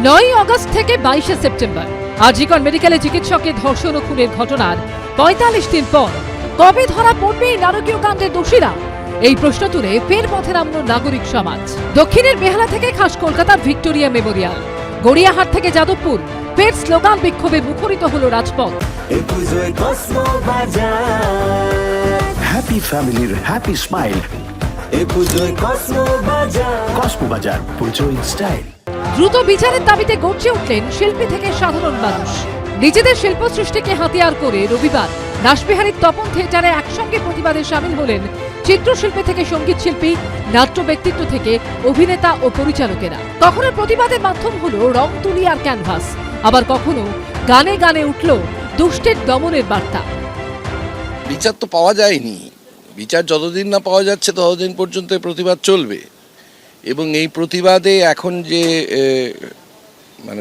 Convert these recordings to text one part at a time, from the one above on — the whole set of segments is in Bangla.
9 আগস্ট থেকে 22 সেপ্টেম্বর আজিকর মেডিকেলে চিকিৎসকের ধর্ষণ ও খুনের ঘটনার ৪৫ দিন পর কবে ধরা পড়বে এই নারকীয় কাণ্ডের দোষীরা? এই প্রশ্ন তুলে ফের পথে নামল নাগরিক সমাজ। দক্ষিণের বেহালা থেকে খাস কলকাতার ভিক্টোরিয়া মেমোরিয়াল, গড়িয়াহাট থেকে যাদবপুর, ফের স্লোগান বিক্ষোভে মুখরিত হলো রাজপথ। হ্যাপি ফ্যামিলির হ্যাপি স্মাইল, কসমো বাজার, পুজোয় স্টাইল। দ্রুত বিচারের দাবিতে গর্জে উঠলেন শিল্পী থেকে সাধারণ মানুষ। নিজেদের শিল্প সৃষ্টিকে হাতিয়ার করে রবিবার রাসবিহারীর তপন থিয়েটারে একসঙ্গে প্রতিবাদে সামিল হলেন চিত্রশিল্পী থেকে সঙ্গীত শিল্পী, নাট্য ব্যক্তিত্ব থেকে অভিনেতা ও পরিচালকেরা। কখনো প্রতিবাদের মাধ্যম হলো রং তুলি আর ক্যানভাস, আবার কখনো গানে গানে উঠল দুষ্টের দমনের বার্তা। বিচার তো পাওয়া যায়নি, বিচার যতদিন না পাওয়া যাচ্ছে ততদিন পর্যন্ত প্রতিবাদ চলবে। এবং এই প্রতিবাদে এখন যে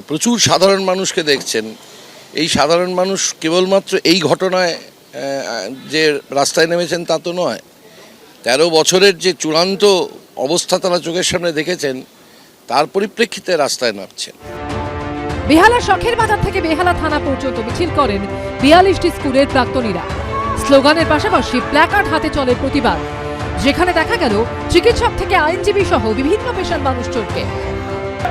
প্রচুর সাধারণ মানুষকে দেখছেন, এই সাধারণ মানুষ কেবলমাত্র এই ঘটনায় যে রাস্তায় নেমেছেন তা তো নয়, 13 বছরের যে চূড়ান্ত অবস্থা তারা চোখের সামনে দেখেছেন, তার পরিপ্রেক্ষিতে রাস্তায় নামছেন। বেহালা শখের বাজার থেকে বেহালা থানা পর্যন্ত মিছিল করেন 42টি স্কুলের প্রাক্তনীরা। স্লোগানের পাশাপাশি প্ল্যাকার্ড হাতে চলে প্রতিবাদ, যেখানে দেখা গেল চিকিৎসক থেকে আইনজীবী সহ বিভিন্ন পেশার মানুষজনকে।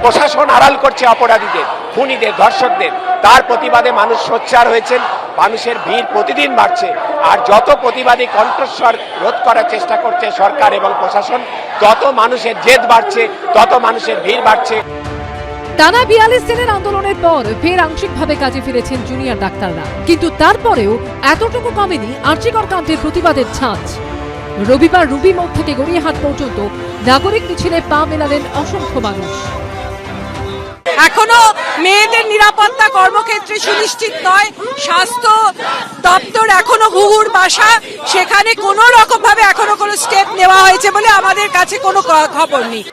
প্রশাসন আড়াল করছে অপরাধীদের, খুনিদের, ধর্ষকদের। তার প্রতিবাদে মানুষ সোচ্চার হয়েছেন, মানুষের ভিড় প্রতিদিন বাড়ছে। আর যত প্রতিবাদী কণ্ঠস্বর রোধ করার চেষ্টা করছে সরকার এবং প্রশাসন, তত মানুষের জেদ বাড়ছে, তত মানুষের ভিড় বাড়ছে। টানা 42 দিনের আন্দোলনের পর ফের আংশিকভাবে কাজে ফিরেছেন জুনিয়র ডাক্তাররা, কিন্তু তারপরেও এতটুকু কমেনি আর্চিকর কাণ্ডের প্রতিবাদের ছাঁচ। রবিবার রুবি মোড় থেকে গড়িয়াহাট পর্যন্ত নাগরিক মিছিলে পা মেলালেন অসংখ্য মানুষ। এখনো মেয়েদের নিরাপত্তা কর্মক্ষেত্রে সুনিশ্চিত নয়, স্বাস্থ্য দপ্তর এখনো ঘুঘুর বাসা, সেখানে কোনো রকম ভাবে এখনো কোনো স্টেপ নেওয়া হয়েছে বলে আমাদের কাছে কোনো খবর নেই।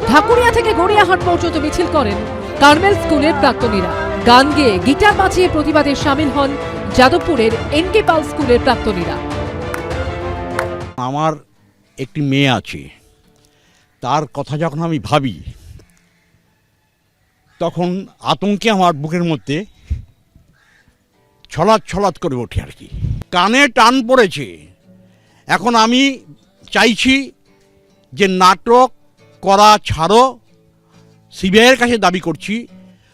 ঢাকুরিয়া থেকে গড়িয়াহাট পর্যন্ত মিছিল করেন কার্মেল স্কুলের প্রাক্তনীরা। গান গেয়ে গিটার বাজিয়ে প্রতিবাদে সামিল হন যাদবপুরের এনকে পাল স্কুলের প্রাক্তনীরা। আমার একটি মেয়ে আছে, তার কথা যখন আমি ভাবি তখন আতঙ্কে আমার বুকের মধ্যে ছলাৎ ছলাৎ করে ওঠে আর কি, কানে টান পড়েছে। এখন আমি চাইছি যে নাটক করা ছাড়ো, সিবিআইয়ের কাছে দাবি করছি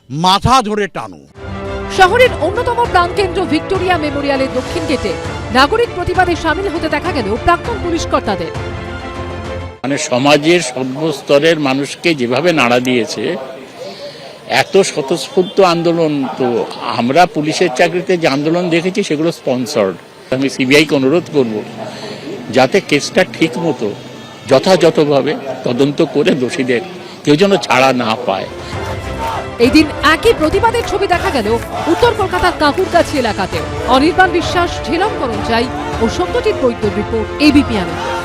মাথা ধরে টানো। শহরের অন্যতম প্রাণকেন্দ্র ভিক্টোরিয়া মেমোরিয়ালের দক্ষিণ গেটে নাগরিক প্রতিবাদে সামিল হতে দেখা গেল প্রাক্তন পুলিশ কর্তাদের। সমাজের সর্বস্তরের মানুষকে যেভাবে নাড়া দিয়েছে, এত স্বতঃস্ফূর্ত আন্দোলন, তো আমরা পুলিশের চাকরিতে যে আন্দোলন দেখেছি সেগুলো স্পন্সর্ড। আমি সিবিআইকে অনুরোধ করব যাতে কেসটা ঠিক মতো যথাযথভাবে তদন্ত করে দোষীদের কেউ যেন ছাড়া না পায়। এই দিন একই প্রতিবাদের ছবি দেখা গেল উত্তর কলকাতার কাকুরগাছি এলাকাতেও। অনির্বাণ বিশ্বাস, ঝিলম করঞ্জাই ও সত্যজিৎ বৈদ্যর রিপোর্ট, এবিপি আনন্দ।